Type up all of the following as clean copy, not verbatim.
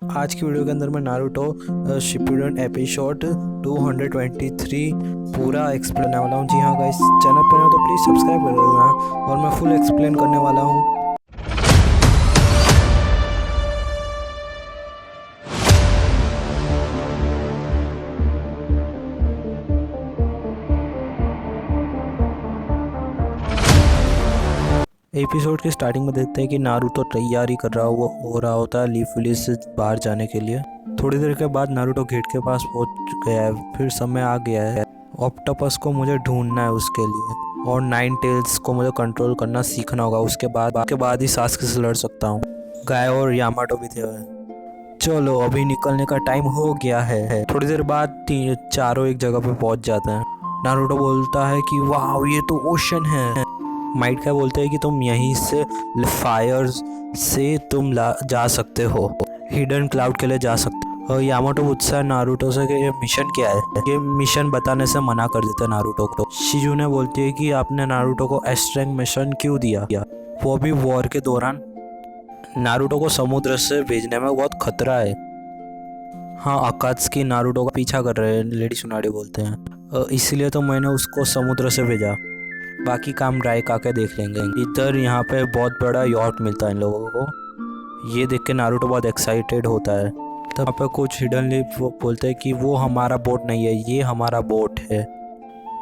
आज की वीडियो के अंदर मैं नारुतो शिपुडेन एपिसोड 223 पूरा एक्सप्लेन करने वाला हूँ। जी हाँ गाइस, चैनल पर हो तो प्लीज़ सब्सक्राइब कर देना और मैं फुल एक्सप्लेन करने वाला हूँ। एपिसोड के स्टार्टिंग में देखते हैं कि नारुतो तैयारी कर रहा हो रहा होता है लीफ विलेज से बाहर जाने के लिए। थोड़ी देर के बाद नारुतो गेट के पास पहुंच गया है। फिर समय आ गया है, ऑक्टोपस को मुझे ढूंढना है उसके लिए, और नाइन टेल्स को मुझे कंट्रोल करना सीखना होगा। उसके बाद ही सास्के से लड़ सकता हूँ। गाय और यामाटो भी थे। चलो अभी निकलने का टाइम हो गया है। थोड़ी देर बाद चारों एक जगह पे पहुंच जाते हैं। नारुतो बोलता है कि वाह ये तो ओशन है। माइट क्या बोलते हैं कि तुम यहीं से फायर से तुम जा सकते हो, हिडन क्लाउड के लिए जा सकते हो। और यामाटो पूछता है नारुतो से कि ये मिशन क्या है। ये मिशन बताने से मना कर देता है नारुतो को। शिजुने बोलती है कि आपने नारुतो को एस्ट्रेंग मिशन क्यों दिया, वो भी वॉर के दौरान। नारुतो को समुद्र से भेजने में बहुत खतरा है। हाँ, अकात्सुकी नारुतो का पीछा कर रहे हैं, लेडी सुनाडी बोलते हैं, इसलिए तो मैंने उसको समुद्र से भेजा। बाकी काम राइका के देख लेंगे। इधर यहाँ पे बहुत बड़ा यॉट मिलता है इन लोगों को। ये देख के नारुतो बहुत एक्साइटेड होता है। तब यहाँ पे कुछ हिडन लीफ बोलते हैं कि वो हमारा बोट नहीं है, ये हमारा बोट है।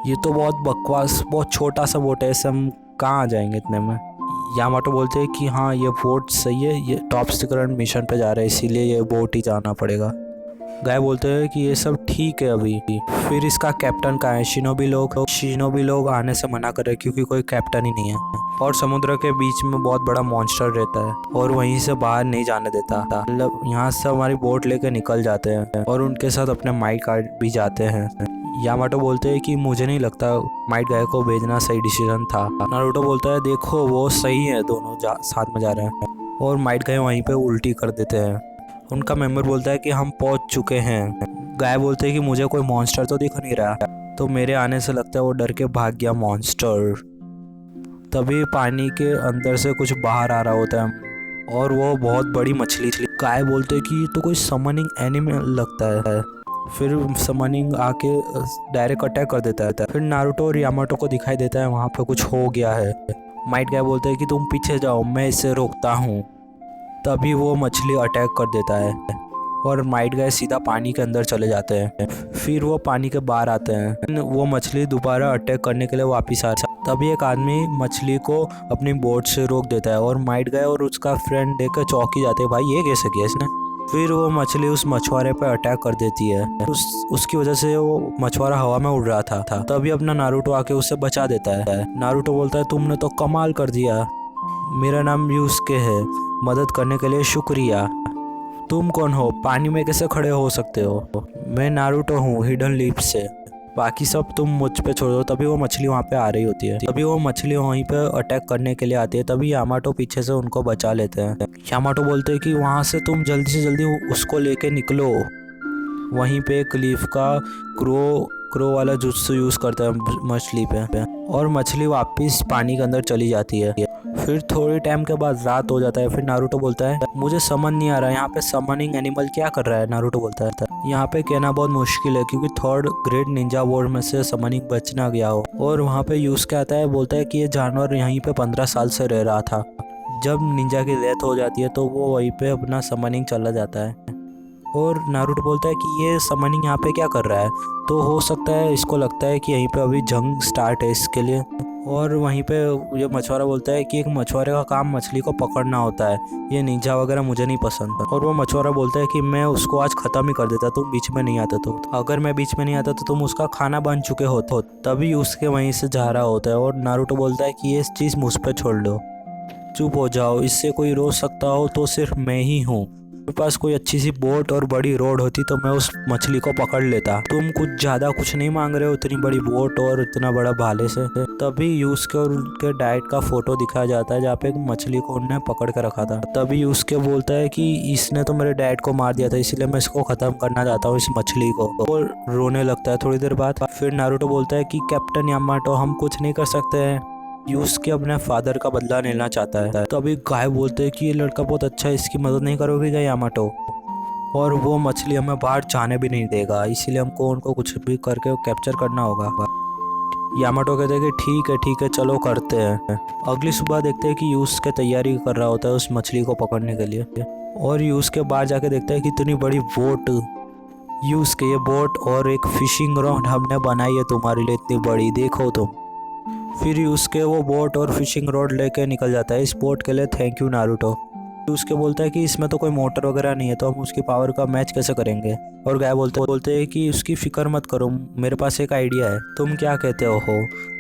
ये तो बहुत बकवास, बहुत छोटा सा बोट है, ऐसे हम कहाँ आ जाएंगे इतने में। यामाटो बोलते हैं कि हाँ ये बोट सही है, ये टॉप सीक्रेट मिशन पे जा रहा है, इसीलिए ये बोट ही जाना पड़ेगा। गाय बोलते हैं कि ये सब ठीक है अभी। फिर इसका कैप्टन कहाँ है। शिनोबी लोग आने से मना कर रहे हैं क्योंकि कोई कैप्टन ही नहीं है, और समुद्र के बीच में बहुत बड़ा मॉन्स्टर रहता है और वहीं से बाहर नहीं जाने देता। मतलब यहाँ से हमारी बोट लेके निकल जाते हैं और उनके साथ अपने माइट कार्ड भी जाते हैं। यामाटो बोलते हैं कि मुझे नहीं लगता माइट गाय को भेजना सही डिसीजन था। नारुतो बोलता है देखो वो सही है, दोनों साथ में जा रहे हैं, और माइट गाय वहीं पे उल्टी कर देते हैं। उनका मेंबर बोलता है कि हम पहुंच चुके हैं। गाय बोलते हैं कि मुझे कोई मॉन्स्टर तो दिख नहीं रहा, तो मेरे आने से लगता है वो डर के भाग गया मॉन्स्टर। तभी पानी के अंदर से कुछ बाहर आ रहा होता है और वो बहुत बड़ी मछली। गाय बोलते हैं कि तो कोई समनिंग एनिमल लगता है। फिर समनिंग आके डायरेक्ट अटैक कर देता है। फिर नारुतो और यामाटो को दिखाई देता है वहाँ पे कुछ हो गया है। माइट गाय बोलते हैं कि तुम पीछे जाओ, मैं इसे रोकता हूँ। तभी वो मछली अटैक कर देता है और माइट गाय सीधा पानी के अंदर चले जाते हैं। फिर वो पानी के बाहर आते हैं। वो मछली दोबारा अटैक करने के लिए वापस आ जाती है। तभी एक आदमी मछली को अपनी बोट से रोक देता है और माइट गाय और उसका फ्रेंड देखकर चौंकी जाते हैं, भाई ये कैसे किया इसने। फिर वो मछली उस मछुआरे पर अटैक कर देती है। उसकी वजह से वो मछुआरा हवा में उड़ रहा था। तभी अपना नारुतो आके उसे बचा देता है। नारुतो बोलता है तुमने तो कमाल कर दिया, मेरा नाम यूस्के है, मदद करने के लिए शुक्रिया। तुम कौन हो, पानी में कैसे खड़े हो सकते हो। मैं नारुतो हूँ हिडन लीफ से, बाकी सब तुम मुझ पे छोड़ दो। तभी वो मछली वहाँ पे आ रही होती है। तभी वो मछली वहीं पे अटैक करने के लिए आती है। तभी यामाटो पीछे से उनको बचा लेते हैं। यामाटो बोलते हैं कि वहाँ से तुम जल्दी से जल्दी उसको लेके निकलो। वहीं पे एक लीफ का क्रो वाला जुत्सु यूज करता है मछली पे, और मछली वापस पानी के अंदर चली जाती है। फिर थोड़ी टाइम के बाद रात हो जाता है। फिर नारुतो बोलता है मुझे समझ नहीं आ रहा है यहाँ पे समनिंग एनिमल क्या कर रहा है। नारुतो बोलता है यहाँ पे कहना बहुत मुश्किल है क्योंकि थर्ड ग्रेट निंजा वॉर में से समनिंग बच ना गया हो। और वहाँ पे यूज क्या आता है, बोलता है कि ये जानवर यहीं पे 15 साल से रह रहा था। जब निंजा की डेथ हो जाती है तो वो वहीं पे अपना समनिंग चला जाता है। और नारुतो बोलता है कि ये समनिंग यहाँ पे क्या कर रहा है, तो हो सकता है इसको लगता है कि यहीं पे अभी जंग स्टार्ट है इसके लिए। और वहीं पे ये मछुआरा बोलता है कि एक मछुआरे का काम मछली को पकड़ना होता है, ये निंजा वगैरह मुझे नहीं पसंद। और वो मछुआरा बोलता है कि मैं उसको आज ख़त्म ही कर देता, तुम बीच में नहीं आते तो। अगर मैं बीच में नहीं आता तो तुम उसका खाना बन चुके होते। तभी उसके वहीं से जा रहा होता है और नारुतो बोलता है कि ये चीज़ मुझ पर छोड़ दो, चुप हो जाओ, इससे कोई रोक सकता हो तो सिर्फ मैं ही हूँ। मेरे पास कोई अच्छी सी बोट और बड़ी रोड होती तो मैं उस मछली को पकड़ लेता। तुम कुछ ज्यादा कुछ नहीं मांग रहे हो, इतनी बड़ी बोट और इतना बड़ा भाले से। तभी यूस्के और उनके डाइट का फोटो दिखाया जाता है जहाँ पे एक मछली को उन्होंने पकड़ के रखा था। तभी यूस्के बोलता है कि इसने तो मेरे डैड को मार दिया था, इसलिए मैं इसको खत्म करना चाहता हूँ इस मछली को। और रोने लगता है थोड़ी देर बाद। फिर नारुतो बोलता है कि कैप्टन यामाटो हम कुछ नहीं कर सकते हैं, यूस्के अपने फादर का बदला लेना चाहता है। तो अभी गाय बोलते हैं कि ये लड़का बहुत अच्छा है, इसकी मदद नहीं करोगे क्या यामाटो। और वो मछली हमें बाहर जाने भी नहीं देगा, इसीलिए हमको उनको कुछ भी करके कैप्चर करना होगा। यामाटो कहते हैं कि ठीक है चलो करते हैं। अगली सुबह देखते हैं कि यूस के तैयारी कर रहा होता है उस मछली को पकड़ने के लिए, और यूस के बाहर जाके देखता है कि इतनी बड़ी बोट, यूस के ये बोट और एक फिशिंग रॉड हमने बनाई है तुम्हारे लिए, इतनी बड़ी देखो तुम। फिर यूस के वो बोट और फिशिंग रॉड लेके निकल जाता है। इस बोट के लिए थैंक यू नारुतो। उसके बोलता है कि इसमें तो कोई मोटर वगैरह नहीं है, तो हम उसकी पावर का मैच कैसे करेंगे। और गाय बोलते हैं कि उसकी फिक्र मत करो, मेरे पास एक आइडिया है, तुम क्या कहते हो।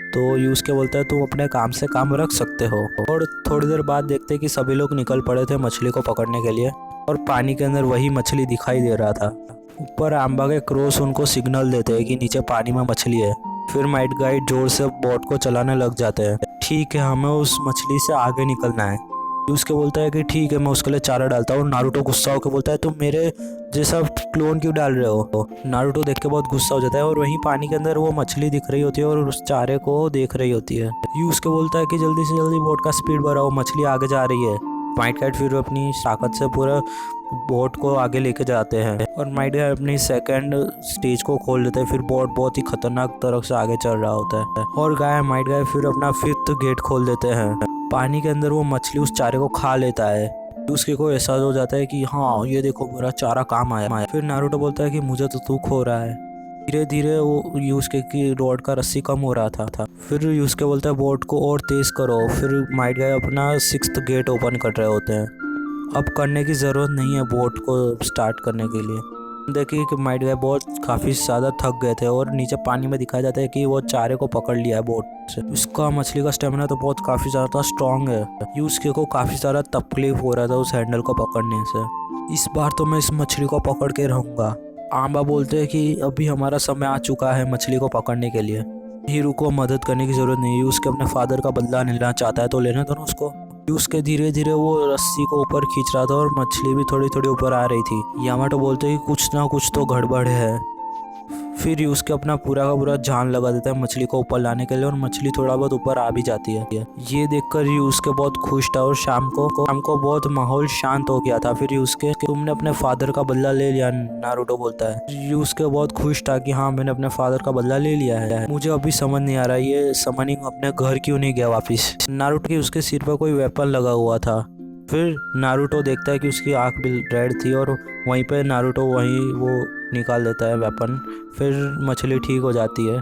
तो यूस के बोलता है तुम अपने काम से काम रख सकते हो। और थोड़ी देर बाद देखते हैं कि सभी लोग निकल पड़े थे मछली को पकड़ने के लिए, और पानी के अंदर वही मछली दिखाई दे रहा था। ऊपर आंबा के क्रोस उनको सिग्नल देते हैं कि नीचे पानी में मछली है। फिर माइट गाइड जोर से बोट को चलाने लग जाते हैं। ठीक है, हमें उस मछली से आगे निकलना है। उसके बोलता है कि ठीक है, मैं उसके लिए चारा डालता हूँ। नारुतो गुस्सा होकर बोलता है तुम मेरे जैसा क्लोन क्यों डाल रहे हो। नारुतो देख के बहुत गुस्सा हो जाता है, और वहीं पानी के अंदर वो मछली दिख रही होती है और उस चारे को देख रही होती है। उसके बोलता है कि जल्दी से जल्दी बोट का स्पीड बढ़ाओ, मछली आगे जा रही है। माइट गाइड फिर अपनी ताकत से पूरा बोट को आगे लेके जाते हैं, और माइट गाइड अपनी सेकंड स्टेज को खोल देते हैं। फिर बोट बहुत ही खतरनाक तरफ से आगे चल रहा होता है, और माइट गाइड फिर अपना 5th गेट खोल देते हैं। पानी के अंदर वो मछली उस चारे को खा लेता है। उसके को एहसास हो जाता है कि हाँ ये देखो मेरा चारा काम आया। फिर नारुतो बोलता है कि मुझे तो दुख हो रहा है। धीरे धीरे वो यूस्के की रॉड का रस्सी कम हो रहा था। फिर यूस्के बोलता है बोट को और तेज करो। फिर माइट गाइड अपना 6th गेट ओपन कर रहे होते हैं। अब करने की ज़रूरत नहीं है बोट को स्टार्ट करने के लिए। देखिए कि माइट गाइड बहुत काफ़ी ज़्यादा थक गए थे, और नीचे पानी में दिखाया जाता है कि वो चारे को पकड़ लिया है बोट से। उसका मछली का स्टेमिना तो बहुत काफ़ी ज़्यादा स्ट्रांग है। यूस्के को काफ़ी ज़्यादा तकलीफ हो रहा था उस हैंडल को पकड़ने से। इस बार तो मैं इस मछली को पकड़ के रहूँगा। आंबा बोलते हैं कि अभी हमारा समय आ चुका है मछली को पकड़ने के लिए, हीरू को मदद करने की ज़रूरत नहीं है। उसके अपने फादर का बदला लेना चाहता है तो लेने दो ना उसको। उसके धीरे धीरे वो रस्सी को ऊपर खींच रहा था, और मछली भी थोड़ी थोड़ी ऊपर आ रही थी। यामाटो बोलते हैं कि कुछ ना कुछ तो गड़बड़ है। फिर उसके अपना पूरा का पूरा जान लगा देता है मछली को ऊपर लाने के लिए, और मछली थोड़ा बहुत ऊपर आ भी जाती है। ये देखकर उसके बहुत खुश था, और शाम को बहुत माहौल शांत हो गया था। फिर उसके तुमने अपने फादर का बदला ले लिया, नारुतो बोलता है। उसके बहुत खुश था कि हाँ मैंने अपने फादर का बदला ले लिया है। मुझे अभी समझ नहीं आ रहा ये समनिंग अपने घर क्यों नहीं गया वापिस। नारुतो की उसके सिर पर कोई वेपन लगा हुआ था। फिर नारुतो देखता है कि उसकी आंख भी रेड थी, और वहीं पे नारुतो वो निकाल देता है वेपन। फिर मछली ठीक हो जाती है।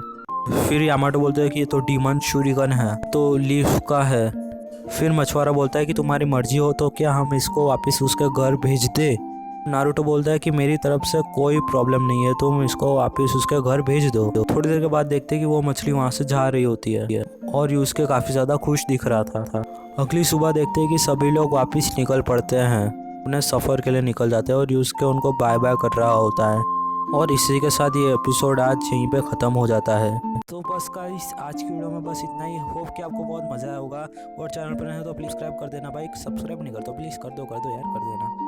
फिर यामाटो बोलता है कि ये तो डीमन शूरिगन है, तो लीफ का है। फिर मछुआरा बोलता है कि तुम्हारी मर्जी हो तो क्या हम इसको वापस उसके घर भेज दे। नारुतो बोलता है कि मेरी तरफ से कोई प्रॉब्लम नहीं है, तुम इसको वापस उसके घर भेज दो। थोड़ी देर के बाद देखते हैं कि वो मछली वहाँ से जा रही होती है, और यूस्के काफ़ी ज़्यादा खुश दिख रहा था। अगली सुबह देखते हैं कि सभी लोग वापस निकल पड़ते हैं, अपने सफ़र के लिए निकल जाते हैं, और यूस्के उनको बाय बाय कर रहा होता है। और इसी के साथ ये एपिसोड आज यहीं पे ख़त्म हो जाता है। तो बस गाइस आज की वीडियो में बस इतना ही। होप कि आपको बहुत मज़ा आया होगा, और चैनल पर नहीं तो प्लीज़ सब्सक्राइब कर देना भाई। सब्सक्राइब नहीं कर तो प्लीज़ कर दो यार, कर देना।